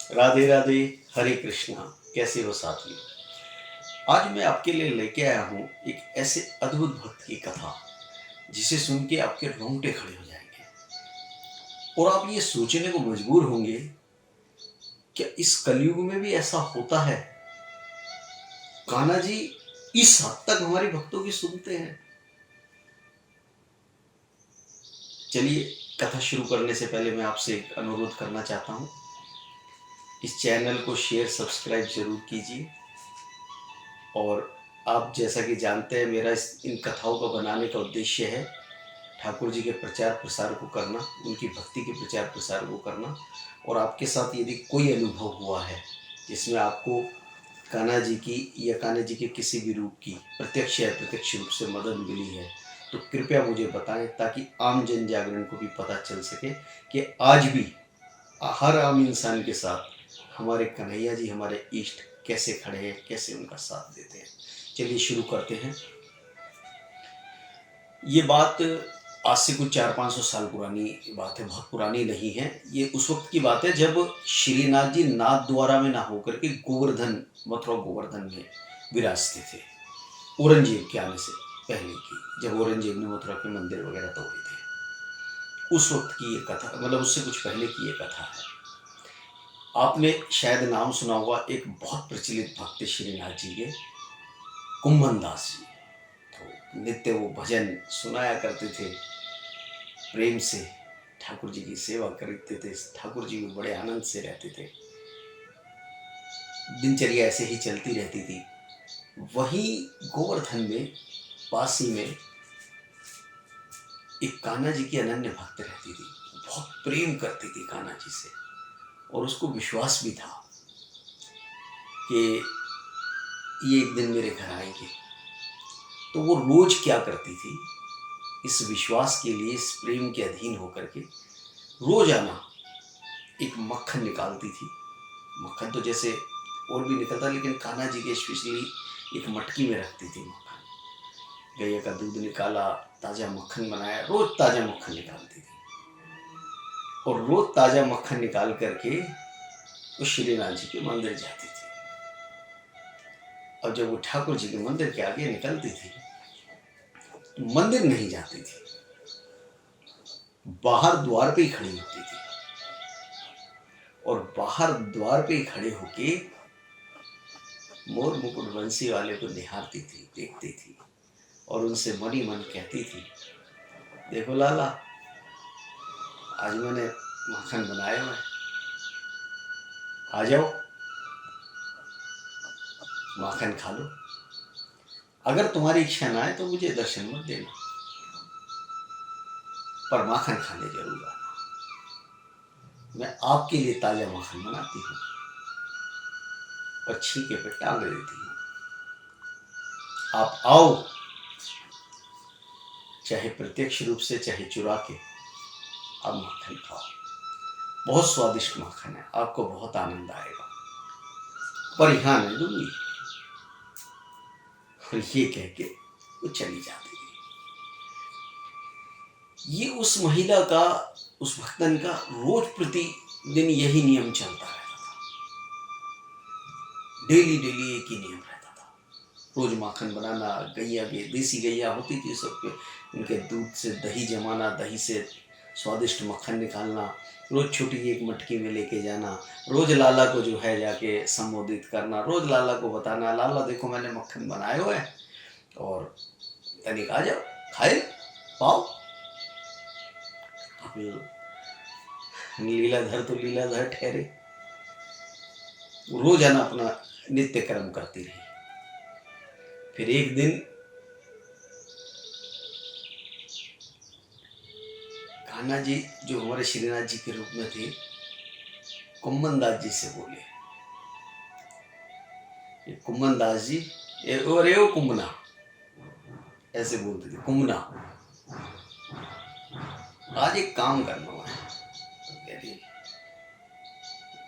राधे राधे, हरे कृष्णा। कैसे हो साथियों? आज मैं आपके लिए लेके आया हूँ एक ऐसे अद्भुत भक्त की कथा जिसे सुन के आपके रोंगटे खड़े हो जाएंगे और आप ये सोचने को मजबूर होंगे क्या इस कलयुग में भी ऐसा होता है। कान्हा जी इस हद तक हमारे भक्तों की सुनते हैं। चलिए, कथा शुरू करने से पहले मैं आपसे एक अनुरोध करना चाहता हूँ। इस चैनल को शेयर सब्सक्राइब जरूर कीजिए। और आप जैसा कि जानते हैं, मेरा इन कथाओं का बनाने का उद्देश्य है ठाकुर जी के प्रचार प्रसार को करना, उनकी भक्ति के प्रचार प्रसार को करना। और आपके साथ यदि कोई अनुभव हुआ है जिसमें आपको कान्हा जी की या कान्हा जी के किसी भी रूप की प्रत्यक्ष या अप्रत्यक्ष रूप से मदद मिली है तो कृपया मुझे बताएं, ताकि आम जन जागरण को भी पता चल सके कि आज भी हर आम इंसान के साथ हमारे कन्हैया जी, हमारे इष्ट कैसे खड़े हैं, कैसे उनका साथ देते हैं। चलिए शुरू करते हैं। ये बात आज से कुछ 400-500 साल पुरानी बात है, बहुत पुरानी नहीं है। ये उस वक्त की बात है जब श्रीनाथ जी नाथ द्वारा में ना होकर के गोवर्धन, मथुरा गोवर्धन में विराजते थे, औरंगजेब के आने से पहले की, जब औरंगजेब ने मथुरा के मंदिर वगैरह तोड़े थे, उस वक्त की ये कथा, मतलब उससे कुछ पहले की ये कथा है। आपने शायद नाम सुना होगा एक बहुत प्रचलित भक्त श्रीनाथ जी के, कुंभन दास जी। तो नित्य वो भजन सुनाया करते थे, प्रेम से ठाकुर जी की सेवा करते थे, ठाकुर जी भी बड़े आनंद से रहते थे, दिनचर्या ऐसे ही चलती रहती थी। वहीं गोवर्धन में, पासी में एक कान्हा जी की अनन्य भक्त रहती थी, बहुत प्रेम करती थी कान्हा जी से, और उसको विश्वास भी था कि ये एक दिन मेरे घर आएंगे। तो वो रोज क्या करती थी, इस विश्वास के लिए, इस प्रेम के अधीन होकर के रोजाना एक मक्खन निकालती थी। मक्खन तो जैसे और भी निकलता, लेकिन कान्हा जी के स्पेशली एक मटकी में रखती थी मक्खन। गैया का दूध निकाला, ताजा मक्खन बनाया, रोज ताजा मक्खन निकालती थी। और रोज ताजा मक्खन निकाल करके वो श्रीनाथ जी के मंदिर जाती थी। और जब वो ठाकुर जी के मंदिर के आगे निकलती थी तो मंदिर नहीं जाती थी, बाहर द्वार पे ही खड़ी होती थी। और बाहर द्वार पे ही खड़े होके मोर मुकुट बंसी वाले को निहारती थी, देखती थी, और उनसे मनी मन कहती थी, देखो लाला, आज मैंने मक्खन बनाया हुआ है, आ जाओ माखन खा लो। अगर तुम्हारी इच्छा ना है तो मुझे दर्शन मत देना, पर माखन खाने जरूर आना। मैं आपके लिए ताजा माखन बनाती हूँ और छीके पे टांग देती हूँ। आप आओ, चाहे प्रत्यक्ष रूप से चाहे चुरा के, आप माखन खाओ। बहुत स्वादिष्ट माखन है, आपको बहुत आनंद आएगा, पर यहाँ नहीं दूंगी। और ये कह के वो चली जाती थी। ये उस महिला का, उस भक्तन का रोज प्रतिदिन यही नियम चलता रहता था। डेली डेली एक ही नियम रहता था, रोज माखन बनाना, गैया के, देसी गैया होती थी सबके, उनके दूध से दही जमाना, दही से स्वादिष्ट मक्खन निकालना, रोज छोटी एक मटकी में लेके जाना, रोज लाला को जो है जाके संबोधित करना, रोज लाला को बताना, लाला देखो मैंने मक्खन बनाए हुए हैं और तनिक आ जाओ, खाए पाओ। लीलाधर तो लीलाधर ठहरे, रोजाना अपना नित्य कर्म करती रही। फिर एक दिन कान्हा जी, जो हमारे श्रीनाथ जी के रूप में थे, कुंभन दास जी से बोले, कुंभन दास जी, अरे ओ कुंभना, ऐसे बोलते थे, कुंभना आज एक काम करना है।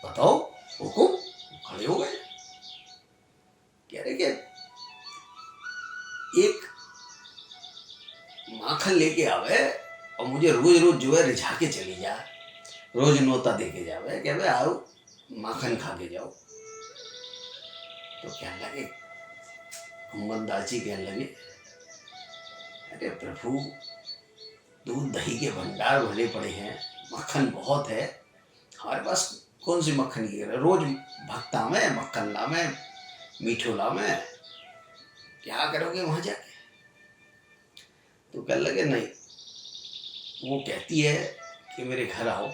बताओ, हुकुम। खड़े हो गए, कह रहे कि एक माखन लेके आवे और मुझे रोज रोज जो है रिझा के चली जाए, रोज नोता दे के जावे, कह आओ माखन खा के जाओ। तो कहने लगे, कुंभन दास जी कहने लगे, अरे प्रभु, दूध दही के भंडार भरे पड़े हैं, मक्खन बहुत है, हमारे पास कौन सी मक्खन की है, रोज भक्ता में मक्खन ला में मीठो ला में, क्या करोगे वहां जाके। तो कहने लगे, नहीं, वो कहती है कि मेरे घर आओ,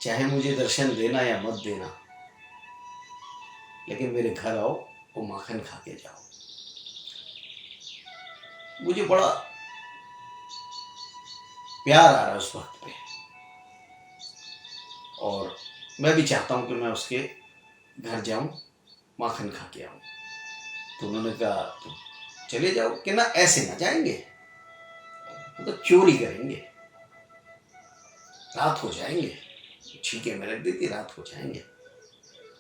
चाहे मुझे दर्शन देना या मत देना, लेकिन मेरे घर आओ, वो माखन खा के जाओ। मुझे बड़ा प्यार आ रहा है उस वक्त पे, और मैं भी चाहता हूं कि मैं उसके घर जाऊं, माखन खा के आऊं। तो उन्होंने कहा, तो चले जाओ। कि ना, ऐसे ना जाएंगे, तो चोरी करेंगे, रात हो जाएंगे, छीके में रख देती, रात हो जाएंगे,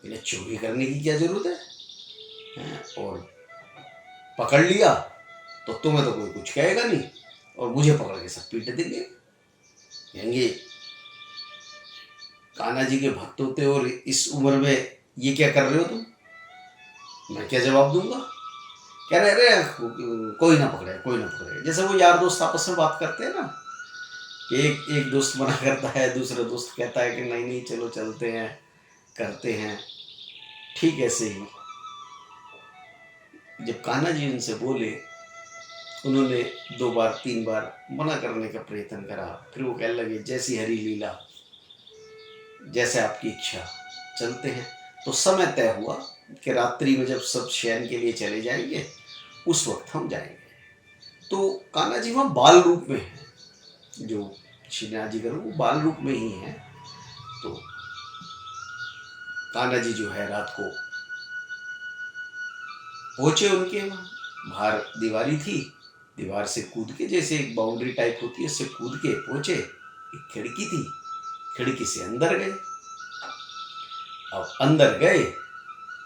इन्हें चोरी करने की क्या जरूरत है? और पकड़ लिया तो तुम्हें तो कोई कुछ कहेगा नहीं, और मुझे पकड़ के सब पीट देंगे, कहेंगे कान्हा जी के भक्त होते हो और इस उम्र में ये क्या कर रहे हो तुम। मैं क्या जवाब दूंगा? कह रहे, अरे कोई ना पकड़े, कोई ना पकड़े। जैसे वो यार दोस्त आपस में बात करते हैं ना, कि एक दोस्त मना करता है, दूसरा दोस्त कहता है कि नहीं नहीं चलो चलते हैं, करते हैं। ठीक ऐसे ही जब कान्हा जी उनसे बोले, उन्होंने 2 बार 3 बार मना करने का प्रयत्न करा, फिर वो कहने लगे, जैसी हरी लीला, जैसे आपकी इच्छा, चलते हैं। तो समय तय हुआ कि रात्रि में जब सब शयन के लिए चले जाएंगे, उस वक्त हम जाएंगे। तो कान्हा जी वहाँ बाल रूप में है, जो श्रीनाथ जी का रूप वो बाल रूप में ही है। तो कान्हा जी जो है रात को पहुंचे उनके वहाँ, बाहर दीवारी थी, दीवार से कूद के, जैसे एक बाउंड्री टाइप होती है, उससे कूद के पहुंचे। एक खिड़की थी, खिड़की से अंदर गए। अब अंदर गए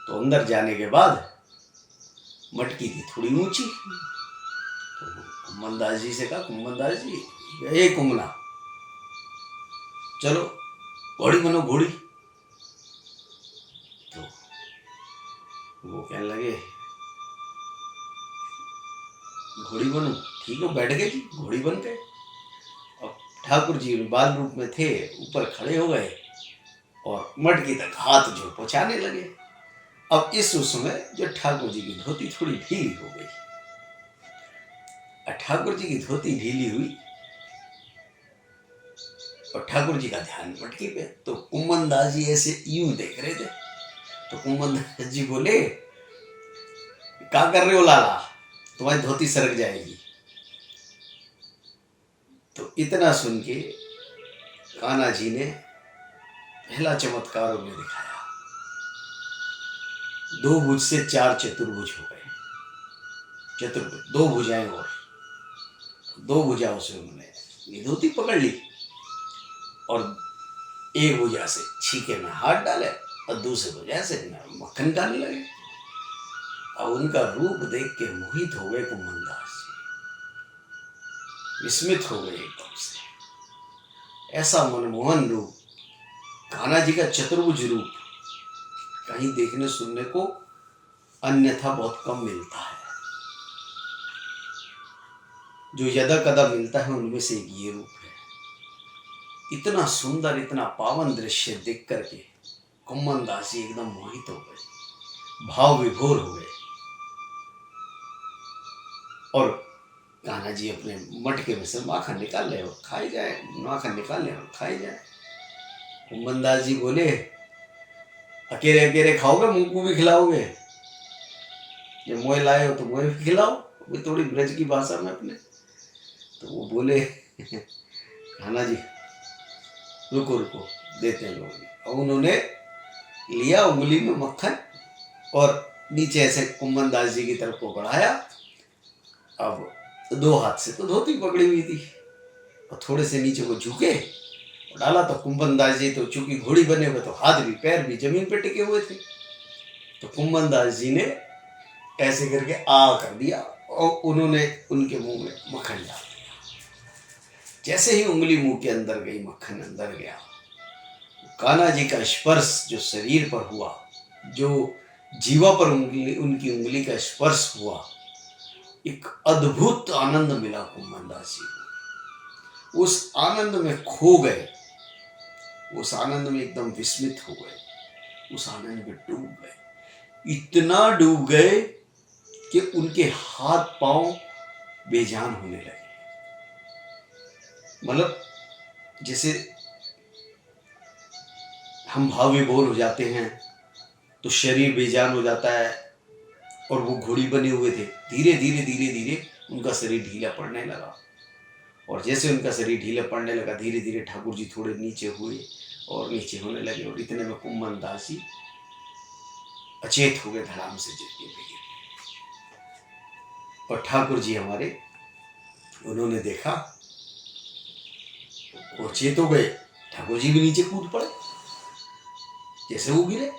तो अंदर जाने के बाद मटकी थी थोड़ी ऊंची। तो कुंभन दास जी से कहा, कुंभन दास जी, ये कुंभना, चलो घोड़ी बनो, घोड़ी। तो वो कहने लगे, घोड़ी बनूं? ठीक है, बैठ गए जी, घोड़ी बन गए। अब ठाकुर जी बाल रूप में थे, ऊपर खड़े हो गए और मटकी तक हाथ जो पहुंचाने लगे। अब इस समय जो ठाकुर जी की धोती थोड़ी ढीली हो गई, ठाकुर जी की धोती ढीली हुई और ठाकुर जी का ध्यान मटकी पे। तो कुंभन दास जी ऐसे यूं देख रहे थे। तो कुंभन दास जी बोले, क्या कर रहे हो लाला, तुम्हारी धोती सरक जाएगी। तो इतना सुन के कान्हा जी ने पहला चमत्कार उन्हें दिखाया, 2 भुज से 4 चतुर्भुज हो गए। चतुर्भुज, 2 भुजाएं, और 2 भुजाओं से उन्होंने ये धोती पकड़ ली और एक भुजा से छीके में हाथ डाले और दूसरे भुजा से मक्खन खाने लगे। अब उनका रूप देख के मोहित हो गए कुंभन दास जी, विस्मित हो गए एकदम से। ऐसा मनमोहन रूप, कान्हा जी का चतुर्भुज रूप कहीं देखने सुनने को अन्यथा बहुत कम मिलता है। जो यदा कदा मिलता है उनमें से एक ये रूप है। इतना सुंदर, इतना पावन दृश्य देख करके कुंभन दास जी एकदम मोहित हो गए, भाव विभोर हो गए। और कान्हा जी अपने मटके में से माखन निकाल ले और खाए जाए, माखन निकाल ले और खाए जाए। कुंभन दास जी बोले, अकेले अकेले खाओगे, मुंह को भी खिलाओगे? जब मोए लाए हो तो मोए भी खिलाओ, वो थोड़ी ब्रज की भाषा में अपने। तो वो बोले, कान्हा जी रुको रुको, देते हैं लोग। और उन्होंने लिया उंगली में मक्खन और नीचे ऐसे कुंभन दास जी की तरफ को बढ़ाया। अब 2 हाथ से तो धोती पकड़ी हुई थी और थोड़े से नीचे को झुके और डाला। तो कुंभन दास जी तो चूंकि घोड़ी बने हुए, तो हाथ भी पैर भी जमीन पे टिके हुए थे। तो कुंभन दास जी ने ऐसे करके आ कर दिया और उन्होंने उनके मुंह में मक्खन डाल दिया। जैसे ही उंगली मुंह के अंदर गई, मक्खन अंदर गया, कान्हा जी का स्पर्श जो शरीर पर हुआ, जो जीवा पर उनकी उंगली का स्पर्श हुआ, एक अद्भुत आनंद मिला कुंभन दास जी को। उस आनंद में खो गए, उस आनंद में एकदम विस्मित हो गए, उस आनंद में डूब गए, इतना डूब गए कि उनके हाथ पांव बेजान होने लगे। मतलब जैसे हम भाव विभोर हो जाते हैं तो शरीर बेजान हो जाता है, और वो घोड़ी बने हुए थे, धीरे धीरे धीरे धीरे उनका शरीर ढीला पड़ने लगा। और जैसे उनका शरीर ढीला पड़ने लगा, धीरे धीरे ठाकुर जी थोड़े नीचे हुए और नीचे होने लगे, और इतने में कुंभन दास जी अचेत हो गए, धड़ाम से गिर गए। और ठाकुर जी हमारे, उन्होंने देखा, वो अचेत हो गए, ठाकुर जी भी नीचे कूद पड़े जैसे वो गिरे,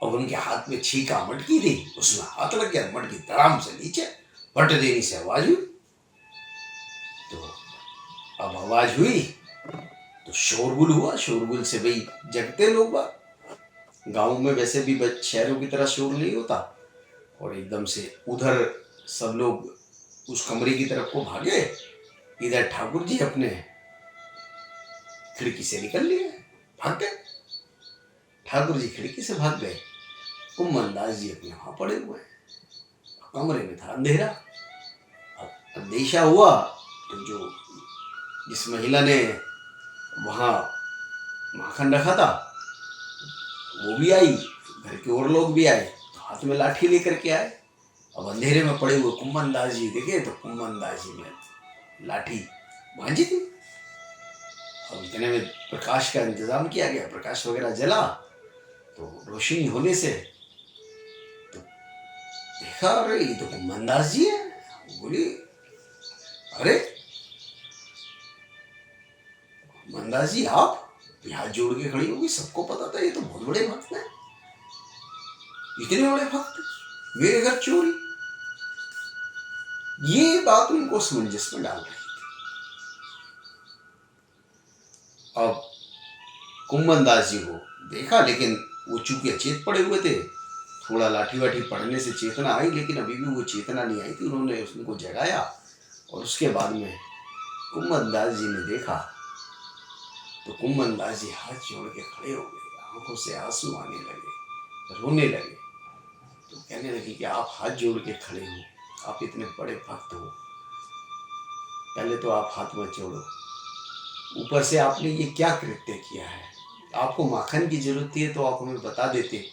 और उनके हाथ में छीका मटकी थी, उसमें हाथ लग गया, मटकी धड़ाम से नीचे पट देने से आवाज हुई। तो अब आवाज हुई तो शोरगुल हुआ, शोरगुल से भाई जगते लोग बात। गांव में वैसे भी शहरों की तरह शोर नहीं होता, और एकदम से उधर सब लोग उस कमरे की तरफ को भागे, इधर ठाकुर जी अपने खिड़की से निकल लिए, भाग गए। ठाकुर जी खिड़की से भाग गए, कुंभन दास जी अपने वहां पड़े हुए, कमरे में था अंधेरा। अब अंदेशा हुआ तो जो जिस महिला ने वहां माखन रखा था वो भी आई, घर के और लोग भी आए, तो हाथ में लाठी लेकर के आए। अब अंधेरे में पड़े हुए कुंभन दास जी देखे तो कुंभन दास जी ने लाठी भांजी थी। अब इतने में प्रकाश का इंतजाम किया गया, प्रकाश वगैरह जला, तो रोशनी होने से तो देखा, अरे ये तो कुंभन दास जी है। बोली, अरे कुंभन दास जी आप? हाथ जोड़ के खड़ी होगी, सबको पता था ये तो बहुत बड़े भक्त हैं, इतने बड़े भक्त, मेरे घर चोरी। ये बात उनको असमंजस में डाल रही थी। अब कुंभन दास जी को देखा, लेकिन वो चूंकि अचेत पड़े हुए थे, थोड़ा लाठी वाठी पड़ने से चेतना आई, लेकिन अभी भी वो चेतना नहीं आई थी। उन्होंने उनको जगाया, और उसके बाद में कुंभन दास जी ने देखा तो कुंभन दास जी हाथ जोड़ के खड़े हो गए, आंखों से आंसू आने लगे, रोने लगे। तो कहने लगे कि आप हाथ जोड़ के खड़े हो, आप इतने बड़े भक्त हो, पहले तो आप हाथ मत जोड़ो, ऊपर से आपने ये क्या कृत्य किया है? आपको माखन की जरूरत है तो आप हमें बता देते,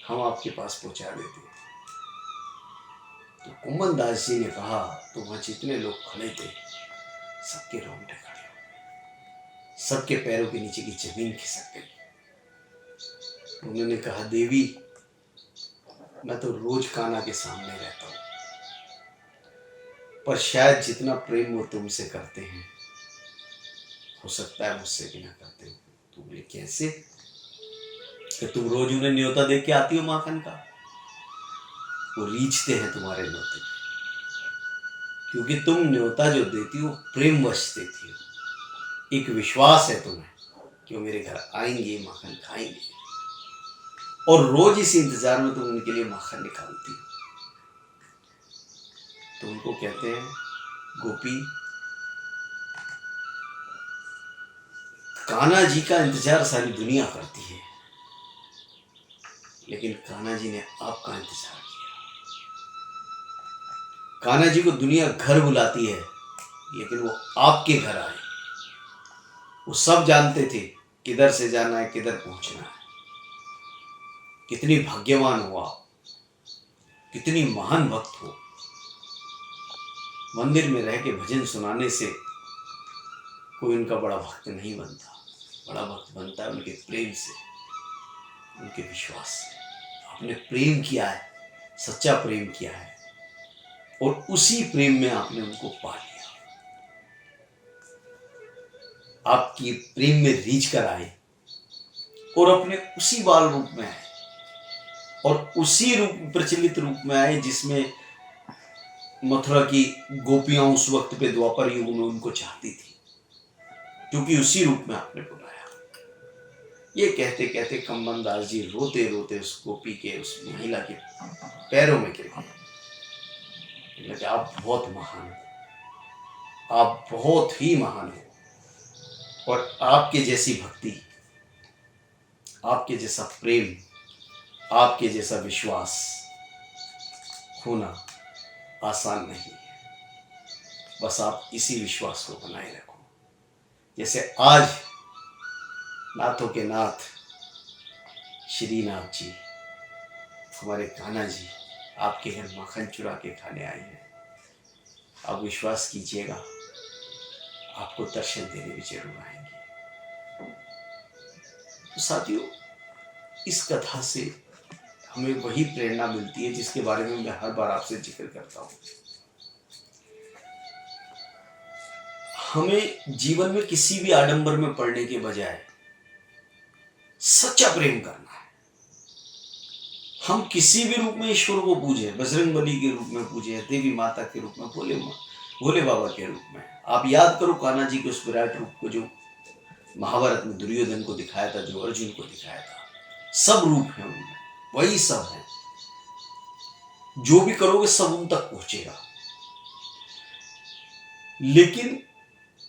हम आपके पास पहुंचा देते। तो कुंभन दास जी ने कहा, तो वहां जितने लोग खड़े थे सबके रोंगटे खड़े हो गए, सबके पैरों के नीचे की जमीन खिसक गई। उन्होंने कहा, देवी मैं तो रोज कान्हा के सामने रहता हूं, पर शायद जितना प्रेम वो तुमसे करते हैं हो सकता है मुझसे भी ना करते हो। तो बोले, कैसे? कि तुम रोज उन्हें न्योता दे के आती हो माखन का, वो रीझते हैं तुम्हारे न्योते पे, क्योंकि तुम न्योता जो देती हो प्रेमवश देती हो, एक विश्वास है तुम्हें कि वो मेरे घर आएंगे, माखन खाएंगे, और रोज इस इंतजार में तुम उनके लिए माखन निकालती हो। तो उनको कहते हैं, गोपी कान्हा जी का इंतजार सारी दुनिया करती है, लेकिन कान्हा जी ने आपका इंतजार किया। कान्हा जी को दुनिया घर बुलाती है, लेकिन वो आपके घर आए। वो सब जानते थे किधर से जाना है, किधर पहुंचना है। कितनी भाग्यवान हो आप, कितनी महान भक्त हो। मंदिर में रह के भजन सुनाने से कोई उनका बड़ा भक्त नहीं बनता, बड़ा भक्त बनता है उनके प्रेम से, उनके विश्वास से। आपने प्रेम किया है, सच्चा प्रेम किया है, और उसी प्रेम में आपने उनको पा लिया। आपकी प्रेम में रीझ कर आए, और अपने उसी बाल रूप में आए, और उसी रूप प्रचलित रूप में आए जिसमें मथुरा की गोपियां उस वक्त पे द्वापर युग में उनको चाहती थी, क्योंकि उसी रूप में आपने बुलाया। ये कहते कहते कम्बन दास जी रोते रोते उस गोपी के, उस महिला के पैरों में गिर गए। लगे आप बहुत महान हो, आप बहुत ही महान हो, और आपके जैसी भक्ति, आपके जैसा प्रेम, आपके जैसा विश्वास होना आसान नहीं है। बस आप इसी विश्वास को बनाए रखो। जैसे आज नाथों के नाथ श्रीनाथ जी, हमारे कान्हा जी आपके घर मक्खन चुरा के खाने आए हैं। आप विश्वास कीजिएगा, आपको दर्शन देने भी जरूर आएंगे। तो साथियों, इस कथा से हमें वही प्रेरणा मिलती है जिसके बारे में मैं हर बार आपसे जिक्र करता हूँ। हमें जीवन में किसी भी आडंबर में पड़ने के बजाय सच्चा प्रेम करना है। हम किसी भी रूप में ईश्वर को पूजे, बजरंगबली के रूप में पूजे, देवी माता के रूप में, भोले बाबा के रूप में। आप याद करो कान्हा जी के उस विराट रूप को जो महाभारत में दुर्योधन को दिखाया था, जो अर्जुन को दिखाया था। सब रूप है उनमें, वही सब है। जो भी करोगे सब उन तक पहुंचेगा, लेकिन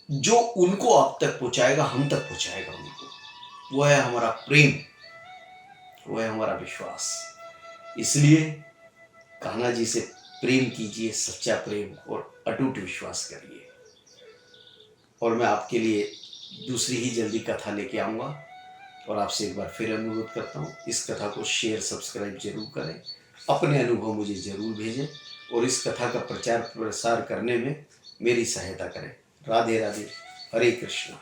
जो उनको आप तक पहुंचाएगा, हम तक पहुंचाएगा उनको, वो है हमारा प्रेम, वो है हमारा विश्वास। इसलिए कान्हा जी से प्रेम कीजिए, सच्चा प्रेम और अटूट विश्वास करिए। और मैं आपके लिए दूसरी ही जल्दी कथा लेके आऊँगा, और आपसे एक बार फिर अनुरोध करता हूँ, इस कथा को शेयर सब्सक्राइब जरूर करें, अपने अनुभव मुझे जरूर भेजें, और इस कथा का प्रचार प्रसार करने में मेरी सहायता करें। राधे राधे, हरे कृष्णा।